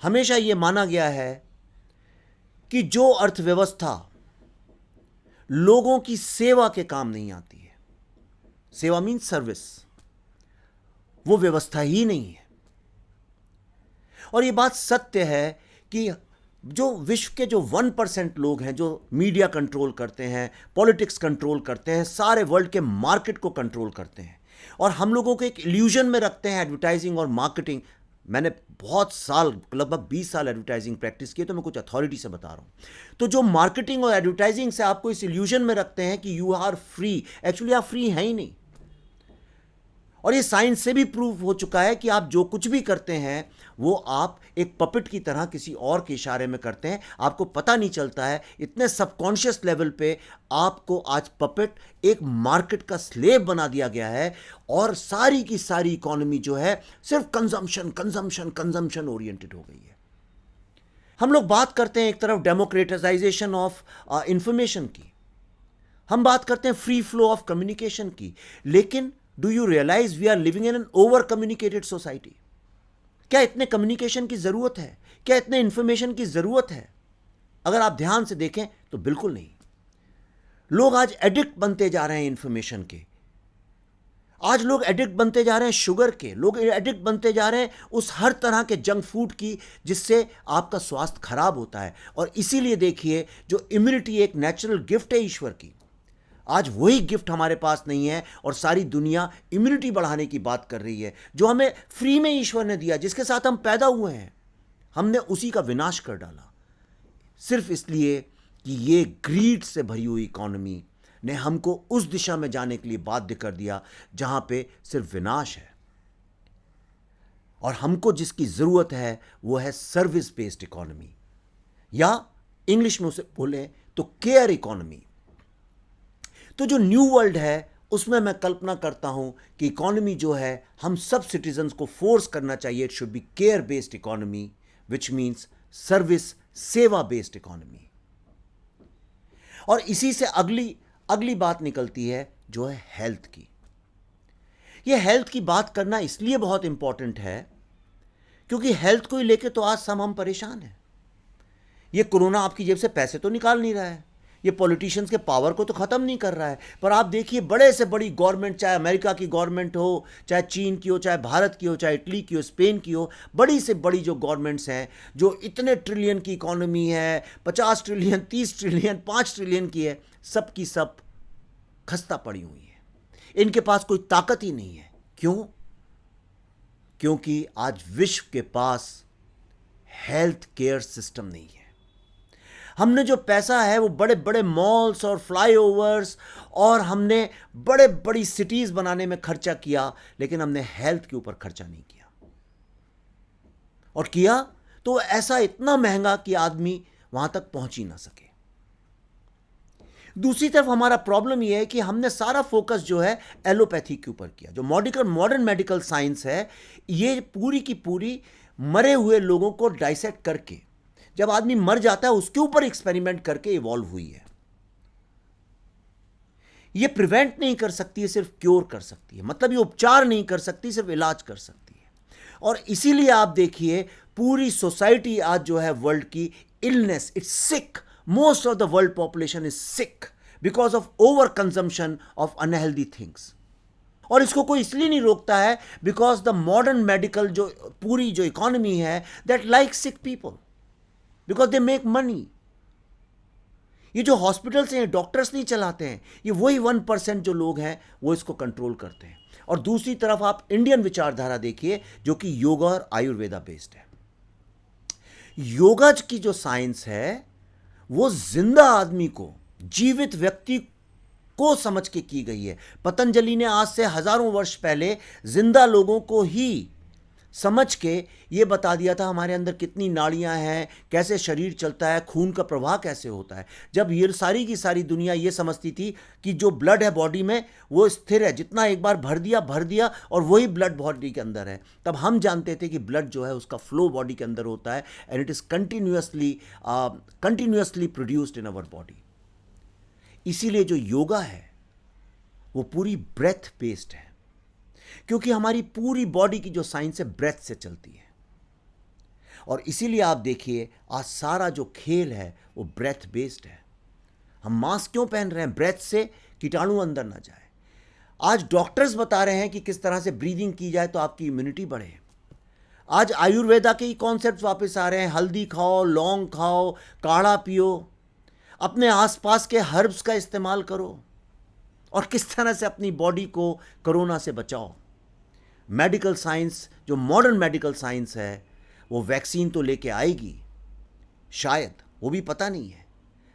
हमेशा यह माना गया है कि जो अर्थव्यवस्था लोगों की सेवा के काम नहीं आती है, सेवा मीन्स सर्विस, वो व्यवस्था ही नहीं है। और ये बात सत्य है कि जो विश्व के जो 1% लोग हैं, जो मीडिया कंट्रोल करते हैं, पॉलिटिक्स कंट्रोल करते हैं, सारे वर्ल्ड के मार्केट को कंट्रोल करते हैं, और हम लोगों को एक इल्यूजन में रखते हैं एडवर्टाइजिंग और मार्केटिंग। मैंने बहुत साल, लगभग 20 साल एडवर्टाइजिंग प्रैक्टिस की, तो मैं कुछ अथॉरिटी से बता रहा हूं। तो जो मार्केटिंग और एडवर्टाइजिंग से आपको इस इल्यूजन में रखते हैं कि यू आर फ्री, एक्चुअली आप फ्री हैं ही नहीं। और ये साइंस से भी प्रूव हो चुका है कि आप जो कुछ भी करते हैं वो आप एक पपेट की तरह किसी और के इशारे में करते हैं, आपको पता नहीं चलता है। इतने सबकॉन्शियस लेवल पे आपको आज पपेट एक मार्केट का स्लेव बना दिया गया है, और सारी की सारी इकोनॉमी जो है सिर्फ कंजम्पशन कंजम्पशन कंजम्पशन ओरिएंटेड हो गई है। हम लोग बात करते हैं एक तरफ डेमोक्रेटाइजेशन ऑफ इंफॉर्मेशन की, हम बात करते हैं फ्री फ्लो ऑफ कम्युनिकेशन की, लेकिन do you realise we are living in an over communicated society? क्या इतने कम्युनिकेशन की जरूरत है? क्या इतने इंफॉर्मेशन की जरूरत है? अगर आप ध्यान से देखें तो बिल्कुल नहीं। लोग आज एडिक्ट बनते जा रहे हैं इंफॉर्मेशन के। आज लोग एडिक्ट बनते जा रहे हैं शुगर के, लोग एडिक्ट बनते जा रहे हैं उस हर तरह के जंक फूड की जिससे आपका स्वास्थ्य खराब होता है। और इसीलिए देखिए, जो इम्यूनिटी एक नेचुरल गिफ्ट है ईश्वर की, आज वही गिफ्ट हमारे पास नहीं है, और सारी दुनिया इम्यूनिटी बढ़ाने की बात कर रही है, जो हमें फ्री में ईश्वर ने दिया, जिसके साथ हम पैदा हुए हैं। हमने उसी का विनाश कर डाला, सिर्फ इसलिए कि ये ग्रीड से भरी हुई इकोनॉमी ने हमको उस दिशा में जाने के लिए बाध्य कर दिया जहां पे सिर्फ विनाश है। और हमको जिसकी जरूरत है वो है सर्विस बेस्ड इकोनॉमी, या इंग्लिश में उसे बोले तो केयर इकोनॉमी। तो जो न्यू वर्ल्ड है उसमें मैं कल्पना करता हूं कि इकोनॉमी जो है हम सब सिटीजन्स को फोर्स करना चाहिए, it should be care based economy, which means service सेवा बेस्ड इकोनॉमी। और इसी से अगली बात निकलती है जो है हेल्थ की। यह हेल्थ की बात करना इसलिए बहुत इंपॉर्टेंट है क्योंकि हेल्थ को ही लेके तो आज सब हम परेशान हैं। ये कोरोना आपकी जेब से पैसे तो निकाल नहीं रहा है, ये पॉलिटिशियंस के पावर को तो ख़त्म नहीं कर रहा है, पर आप देखिए बड़े से बड़ी गवर्नमेंट, चाहे अमेरिका की गवर्नमेंट हो, चाहे चीन की हो, चाहे भारत की हो, चाहे इटली की हो, स्पेन की हो, बड़ी से बड़ी जो गवर्नमेंट्स हैं, जो इतने ट्रिलियन की इकोनॉमी है, 50 ट्रिलियन, 30 ट्रिलियन, 5 ट्रिलियन की है, सब की सब खस्ता पड़ी हुई है। इनके पास कोई ताकत ही नहीं है। क्यों? क्योंकि आज विश्व के पास हेल्थ केयर सिस्टम नहीं है। हमने जो पैसा है वो बड़े बड़े मॉल्स और फ्लाईओवर्स और हमने बड़े बड़ी सिटीज बनाने में खर्चा किया, लेकिन हमने हेल्थ के ऊपर खर्चा नहीं किया। और किया तो ऐसा इतना महंगा कि आदमी वहां तक पहुंच ही ना सके। दूसरी तरफ हमारा प्रॉब्लम यह है कि हमने सारा फोकस जो है एलोपैथी के ऊपर किया। जो मॉडर्न मेडिकल साइंस है, ये पूरी की पूरी मरे हुए लोगों को डाइसेक्ट करके, जब आदमी मर जाता है उसके ऊपर एक्सपेरिमेंट करके इवॉल्व हुई है। ये प्रिवेंट नहीं कर सकती है, सिर्फ क्योर कर सकती है। मतलब ये उपचार नहीं कर सकती, सिर्फ इलाज कर सकती है। और इसीलिए आप देखिए पूरी सोसाइटी आज जो है वर्ल्ड की illness, it's sick. Most of the world population is sick because of over consumption of unhealthy things. और इसको कोई इसलिए नहीं रोकता है बिकॉज द मॉडर्न मेडिकल जो पूरी जो इकोनॉमी है that like sick people because they make money. ये जो हॉस्पिटल्स हैं डॉक्टर्स नहीं चलाते हैं, ये वही 1% जो लोग हैं वो इसको कंट्रोल करते हैं। और दूसरी तरफ आप इंडियन विचारधारा देखिए जो कि योगा और आयुर्वेदा बेस्ड है। योगा की जो साइंस है वो जिंदा आदमी को, जीवित व्यक्ति को समझ के की गई है। पतंजलि ने आज से हजारों वर्ष पहले जिंदा लोगों को ही समझ के ये बता दिया था हमारे अंदर कितनी नाड़ियां हैं, कैसे शरीर चलता है, खून का प्रवाह कैसे होता है। जब ये सारी की सारी दुनिया ये समझती थी कि जो ब्लड है बॉडी में वो स्थिर है, जितना एक बार भर दिया और वही ब्लड बॉडी के अंदर है, तब हम जानते थे कि ब्लड जो है उसका फ्लो बॉडी के अंदर होता है and it is continuously produced in our body. इसीलिए जो योगा है वो पूरी ब्रेथ बेस्ड है, क्योंकि हमारी पूरी बॉडी की जो साइंस है ब्रेथ से चलती है। और इसीलिए आप देखिए आज सारा जो खेल है वो ब्रेथ बेस्ड है। हम मास्क क्यों पहन रहे हैं? ब्रेथ से कीटाणु अंदर ना जाए। आज डॉक्टर्स बता रहे हैं कि किस तरह से ब्रीदिंग की जाए तो आपकी इम्यूनिटी बढ़े। आज आयुर्वेदा के ही कॉन्सेप्ट वापस आ रहे हैं, हल्दी खाओ, लौंग खाओ, काढ़ा पियो, अपने आसपास के हर्ब्स का इस्तेमाल करो और किस तरह से अपनी बॉडी को कोरोना से बचाओ। मेडिकल साइंस, जो मॉडर्न मेडिकल साइंस है, वो वैक्सीन तो लेके आएगी शायद, वो भी पता नहीं है,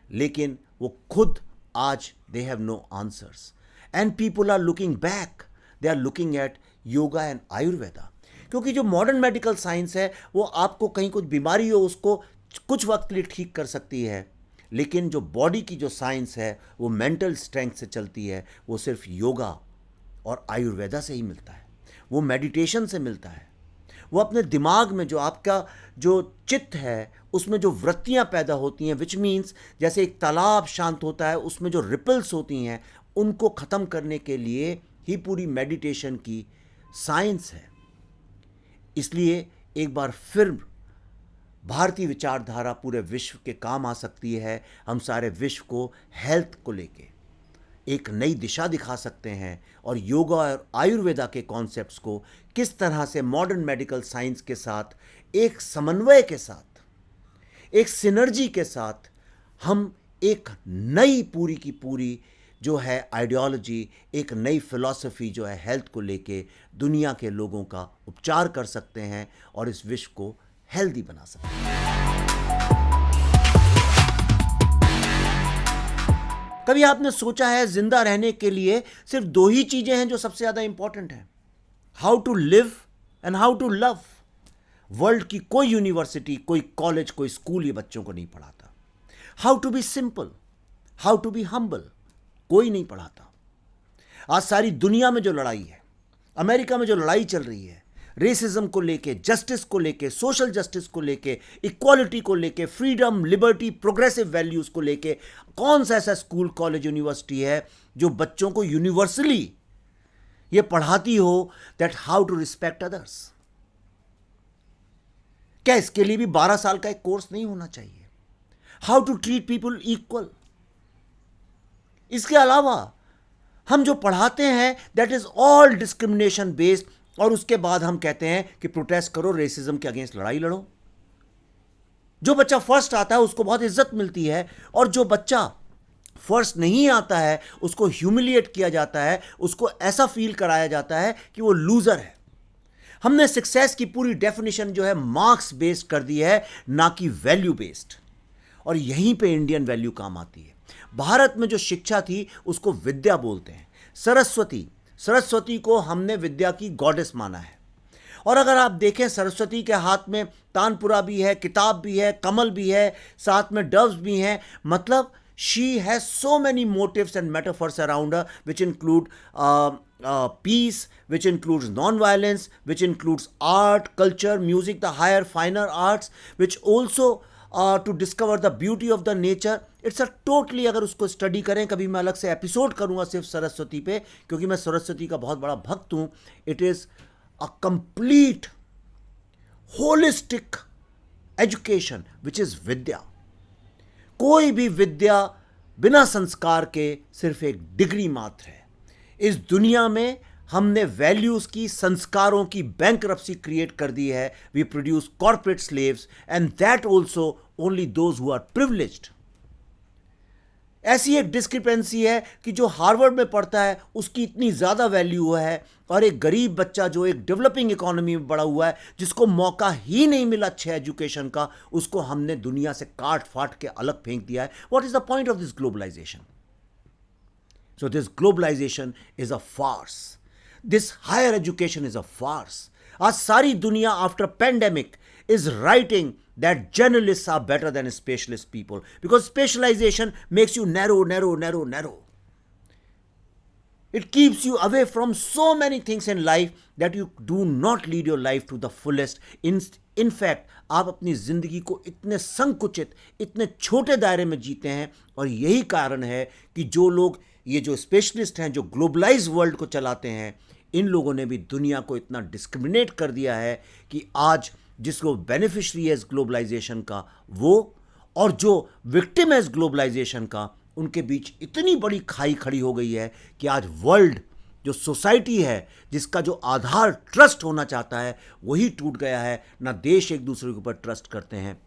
लेकिन वो खुद आज they have no answers and people are looking back, they are looking at yoga and Ayurveda. क्योंकि जो मॉडर्न मेडिकल साइंस है वो आपको कहीं कुछ बीमारी हो उसको कुछ वक्त के लिए ठीक कर सकती है, लेकिन जो बॉडी की जो साइंस है वो मेंटल स्ट्रेंथ से चलती है, वो सिर्फ योगा और आयुर्वेदा से ही मिलता है, वो मेडिटेशन से मिलता है। वो अपने दिमाग में जो आपका जो चित्त है उसमें जो वृत्तियां पैदा होती हैं, विच मीन्स जैसे एक तालाब शांत होता है उसमें जो रिपल्स होती हैं, उनको ख़त्म करने के लिए ही पूरी मेडिटेशन की साइंस है। इसलिए एक बार फिर भारतीय विचारधारा पूरे विश्व के काम आ सकती है। हम सारे विश्व को हेल्थ को लेके एक नई दिशा दिखा सकते हैं और योगा और आयुर्वेदा के कॉन्सेप्ट्स को किस तरह से मॉडर्न मेडिकल साइंस के साथ एक समन्वय के साथ, एक सिनर्जी के साथ हम एक नई पूरी की पूरी जो है आइडियोलॉजी, एक नई फिलॉसफी जो है हेल्थ को लेके दुनिया के लोगों का उपचार कर सकते हैं और इस विश्व को हेल्दी बना सकते हैं। कभी आपने सोचा है जिंदा रहने के लिए सिर्फ दो ही चीजें हैं जो सबसे ज्यादा इंपॉर्टेंट हैं? How to live and how to love. World की कोई यूनिवर्सिटी, कोई कॉलेज, कोई स्कूल ये बच्चों को नहीं पढ़ाता। How to be simple, how to be humble, कोई नहीं पढ़ाता। आज सारी दुनिया में जो लड़ाई है, अमेरिका में जो लड़ाई चल रही है रेसिज्म को लेके, जस्टिस को लेके, सोशल जस्टिस को लेके, इक्वालिटी को लेके, फ्रीडम, लिबर्टी, प्रोग्रेसिव वैल्यूज को लेके, कौन सा ऐसा स्कूल, कॉलेज, यूनिवर्सिटी है जो बच्चों को यूनिवर्सली ये पढ़ाती हो that how to respect others? क्या इसके लिए भी 12 साल का एक कोर्स नहीं होना चाहिए? How to treat people equal. इसके अलावा हम जो पढ़ाते हैं that is all discrimination based, और उसके बाद हम कहते हैं कि प्रोटेस्ट करो, रेसिज्म के अगेंस्ट लड़ाई लड़ो। जो बच्चा फर्स्ट आता है उसको बहुत इज्जत मिलती है, और जो बच्चा फर्स्ट नहीं आता है उसको ह्यूमिलिएट किया जाता है, उसको ऐसा फील कराया जाता है कि वो लूजर है। हमने सक्सेस की पूरी डेफिनेशन जो है मार्क्स बेस्ड कर दी है, ना कि वैल्यू बेस्ड। और यहीं पे इंडियन वैल्यू काम आती है। भारत में जो शिक्षा थी उसको विद्या बोलते हैं। सरस्वती को हमने विद्या की गॉडेस माना है। और अगर आप देखें सरस्वती के हाथ में तानपुरा भी है, किताब भी है, कमल भी है, साथ में डव्स भी हैं। मतलब she has so many motives and metaphors around her, which include peace, which includes non-violence, which includes art, culture, music, the higher, finer arts, which also to discover the beauty of the nature. It's a totally, अगर उसको study करें, कभी मैं अलग से episode करूँगा सिर्फ सरस्वती पे, क्योंकि मैं सरस्वती का बहुत बड़ा भक्त हूँ. It is a complete holistic education which is विद्या. कोई भी विद्या बिना संस्कार के सिर्फ एक डिग्री मात्र है. इस दुनिया में हमने वैल्यूज की, संस्कारों की बैंकरप्सी क्रिएट कर दी है. We produce corporate slaves and that also only those who are privileged. ऐसी एक डिस्क्रिपेंसी है कि जो हार्वर्ड में पढ़ता है उसकी इतनी ज़्यादा वैल्यू है, और एक गरीब बच्चा जो एक डेवलपिंग इकोनॉमी में बड़ा हुआ है, जिसको मौका ही नहीं मिला अच्छे एजुकेशन का, उसको हमने दुनिया से काट फाट के अलग फेंक दिया है. What is the point of this globalisation? So this globalisation is a farce. This higher education is a farce. आज सारी दुनिया after pandemic is writing that journalists are better than specialist people, because specialization makes you narrow. It keeps you away from so many things in life that you do not lead your life to the fullest. In fact, आप अपनी ज़िंदगी को इतने संकुचित, इतने छोटे दायरे में जीते हैं. और यही कारण है कि जो लोग, ये जो स्पेशलिस्ट हैं, जो ग्लोबलाइज वर्ल्ड को चलाते हैं, इन लोगों ने भी दुनिया को इतना डिस्क्रिमिनेट कर दिया है कि आज जिसको बेनिफिशरी है इस ग्लोबलाइजेशन का वो, और जो विक्टिम है इस ग्लोबलाइजेशन का, उनके बीच इतनी बड़ी खाई खड़ी हो गई है कि आज वर्ल्ड जो सोसाइटी है, जिसका जो आधार ट्रस्ट होना चाहता है, वही टूट गया है. ना देश एक दूसरे के ऊपर ट्रस्ट करते हैं,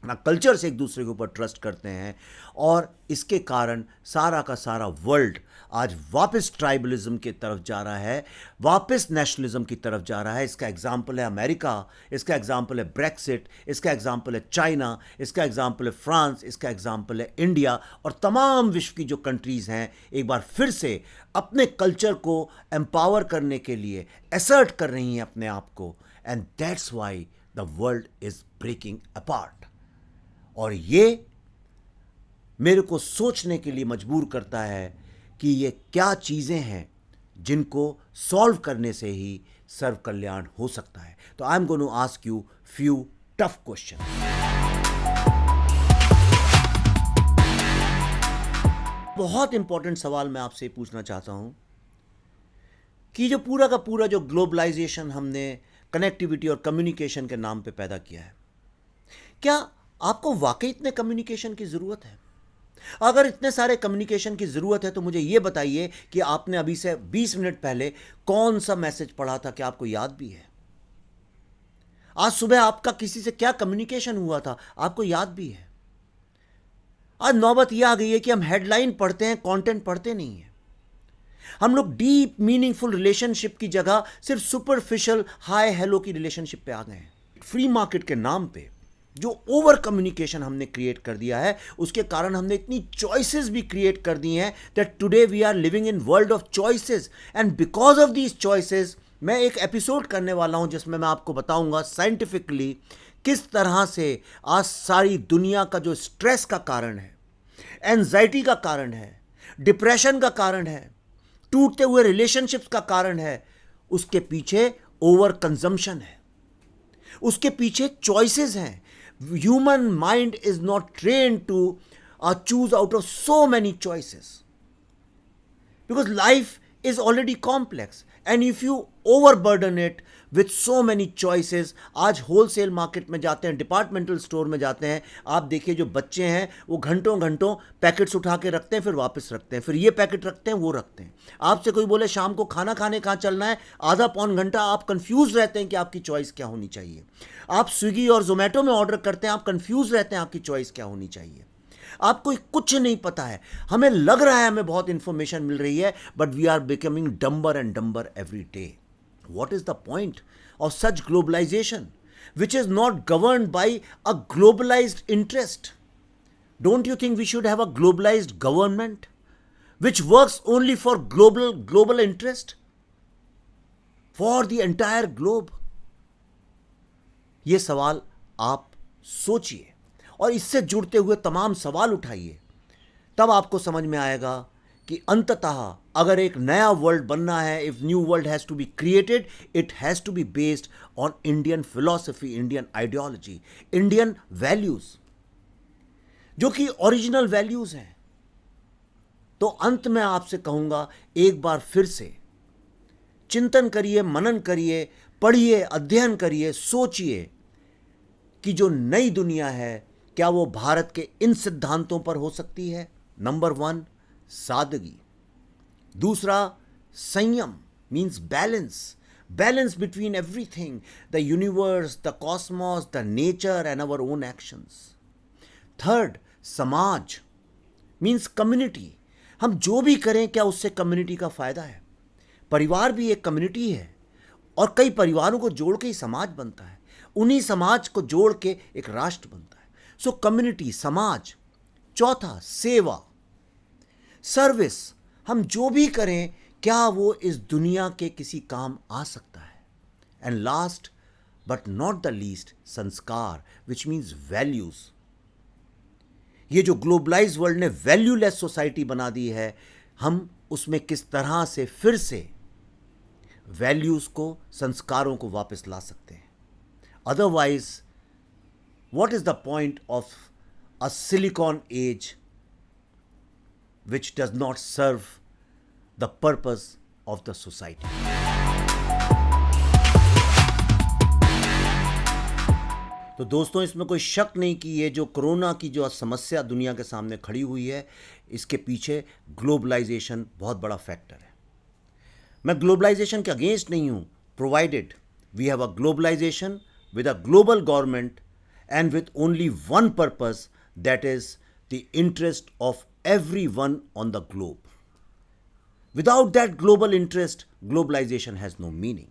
ना कल्चर से एक दूसरे के ऊपर ट्रस्ट करते हैं. और इसके कारण सारा का सारा वर्ल्ड आज वापस ट्राइबलिज्म की तरफ जा रहा है, वापस नेशनलिज्म की तरफ जा रहा है. इसका एग्जाम्पल है अमेरिका, इसका एग्जाम्पल है ब्रेक्सिट, इसका एग्जाम्पल है चाइना, इसका एग्जाम्पल है फ्रांस, इसका एग्जाम्पल है इंडिया, और तमाम विश्व की जो कंट्रीज़ हैं एक बार फिर से अपने कल्चर को एम्पावर करने के लिए असर्ट कर रही हैं अपने आप को. And that's why the world is breaking apart. और ये मेरे को सोचने के लिए मजबूर करता है कि ये क्या चीज़ें हैं जिनको सॉल्व करने से ही सर्व कल्याण हो सकता है. तो I am going to ask you few tough question. बहुत इंपॉर्टेंट सवाल मैं आपसे पूछना चाहता हूं कि जो पूरा का पूरा जो ग्लोबलाइजेशन हमने कनेक्टिविटी और कम्युनिकेशन के नाम पे पैदा किया है, क्या आपको वाकई इतने कम्युनिकेशन की ज़रूरत है? अगर इतने सारे कम्युनिकेशन की ज़रूरत है तो मुझे ये बताइए कि आपने अभी से 20 मिनट पहले कौन सा मैसेज पढ़ा था, क्या आपको याद भी है? आज सुबह आपका किसी से क्या कम्युनिकेशन हुआ था, आपको याद भी है? आज नौबत यह आ गई है कि हम हेडलाइन पढ़ते हैं, कंटेंट पढ़ते नहीं हैं. हम लोग डीप मीनिंगफुल रिलेशनशिप की जगह सिर्फ सुपरफिशियल हाय हेलो की रिलेशनशिप पे आ गए हैं. फ्री मार्केट के नाम पे जो ओवर कम्युनिकेशन हमने क्रिएट कर दिया है, उसके कारण हमने इतनी चॉइसेस भी क्रिएट कर दी हैं that today we are living in world of choices. And because of these choices मैं एक एपिसोड करने वाला हूं जिसमें मैं आपको बताऊंगा साइंटिफिकली किस तरह से आज सारी दुनिया का जो स्ट्रेस का कारण है, एंजाइटी का कारण है, डिप्रेशन का कारण है, टूटते हुए रिलेशनशिप्स का कारण है, उसके पीछे ओवर कंजम्पशन है, उसके पीछे चॉइसेस हैं. Human mind is not trained to choose out of so many choices, because life is already complex, and if you overburden it with so many choices, आज होलसेल मार्केट में जाते हैं, departmental store में जाते हैं, आप देखिए जो बच्चे हैं वो घंटों घंटों पैकेट्स उठा के रखते हैं, फिर वापस रखते हैं, फिर ये पैकेट रखते हैं, वो रखते हैं. आपसे कोई बोले शाम को खाना खाने कहाँ चलना है, आधा पौन घंटा आप कंफ्यूज रहते हैं कि आपकी चॉइस क्या होनी चाहिए. आप स्विगी और जोमेटो में ऑर्डर करते हैं, आप कंफ्यूज रहते हैं आपकी चॉइस क्या होनी चाहिए. आपको कुछ नहीं पता है. हमें लग रहा है हमें बहुत इंफॉर्मेशन मिल रही है, but we are becoming dumber and dumber every day. What is the point of such globalization, which is not governed by a globalized interest? Don't you think we should have a globalized government which works only for global interest for the entire globe? ये सवाल आप सोचिए और इससे जुड़ते हुए तमाम सवाल उठाइए. तब आपको समझ में आएगा कि अंततः अगर एक नया वर्ल्ड बनना है, if new world has to be created, it has to be based on Indian philosophy, Indian ideology, Indian values, जो कि ओरिजिनल वैल्यूज हैं। तो अंत में आपसे कहूंगा, एक बार फिर से चिंतन करिए, मनन करिए, पढ़िए, अध्ययन करिए, सोचिए कि जो नई दुनिया है क्या वो भारत के इन सिद्धांतों पर हो सकती है। नंबर 1, सादगी। दूसरा, संयम, means balance between everything, the universe, the cosmos, the nature and our own actions. Third, समाज, मीन्स कम्युनिटी। हम जो भी करें क्या उससे कम्युनिटी का फायदा है। परिवार भी एक कम्युनिटी है और कई परिवारों को जोड़ के ही समाज बनता है, उन्हीं समाज को जोड़ के एक राष्ट्र बनता है। सो कम्युनिटी, समाज। चौथा, सेवा, सर्विस। हम जो भी करें क्या वो इस दुनिया के किसी काम आ सकता है। And last but not the least, संस्कार, विच मीन्स वैल्यूज। ये जो ग्लोबलाइज्ड वर्ल्ड ने वैल्यूलेस सोसाइटी बना दी है, हम उसमें किस तरह से फिर से वैल्यूज को, संस्कारों को वापस ला सकते हैं। Otherwise what is the point of a silicon age which does not serve the purpose of the society? तो दोस्तों, इसमें कोई शक नहीं कि ये जो कोरोना की जो समस्या दुनिया के सामने खड़ी हुई है, इसके पीछे ग्लोबलाइजेशन बहुत बड़ा फैक्टर है। मैं ग्लोबलाइजेशन के अगेंस्ट नहीं हूं, provided we have a globalisation with a global government and with only one purpose, that is the interest of everyone on the globe. Without that global interest, globalization has no meaning.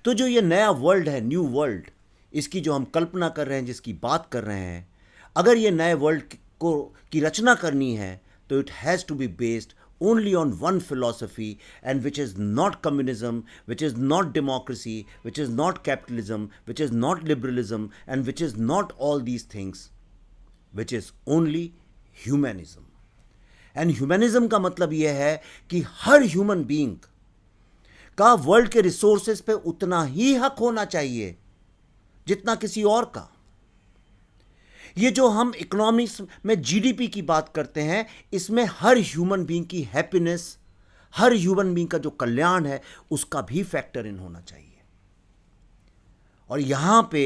तो जो ये नया world है, new world, इसकी जो हम कल्पना कर रहे हैं, जिसकी बात कर रहे हैं, अगर ये नए वर्ल्ड को की रचना करनी है तो it has to be based only on one philosophy, and which is not communism, which is not democracy, which is not capitalism, which is not liberalism, and which is not all these things, which is only humanism. And humanism का मतलब यह है कि हर human being का world के resources पे उतना ही हक होना चाहिए जितना किसी और का। ये जो हम इकोनॉमिक्स में जीडीपी की बात करते हैं, इसमें हर ह्यूमन बीइंग की हैप्पीनेस, हर ह्यूमन बीइंग का जो कल्याण है, उसका भी फैक्टर इन होना चाहिए। और यहां पे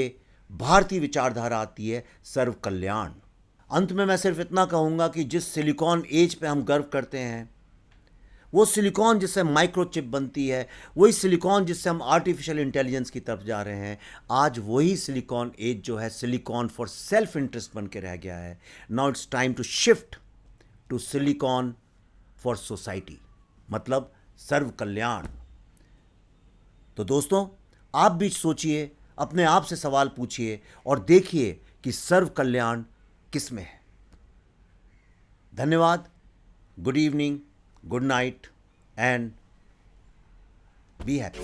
भारतीय विचारधारा आती है, सर्व कल्याण। अंत में मैं सिर्फ इतना कहूंगा कि जिस सिलिकॉन एज पे हम गर्व करते हैं, वो सिलिकॉन जिससे माइक्रोचिप बनती है, वही सिलिकॉन जिससे हम आर्टिफिशियल इंटेलिजेंस की तरफ जा रहे हैं, आज वही सिलिकॉन एज जो है सिलिकॉन फॉर सेल्फ इंटरेस्ट बन के रह गया है। Now it's time to shift to silicon for society, मतलब सर्व कल्याण। तो दोस्तों, आप भी सोचिए, अपने आप से सवाल पूछिए और देखिए कि सर्व कल्याण किस में है। धन्यवाद। Good evening, good night, and be happy.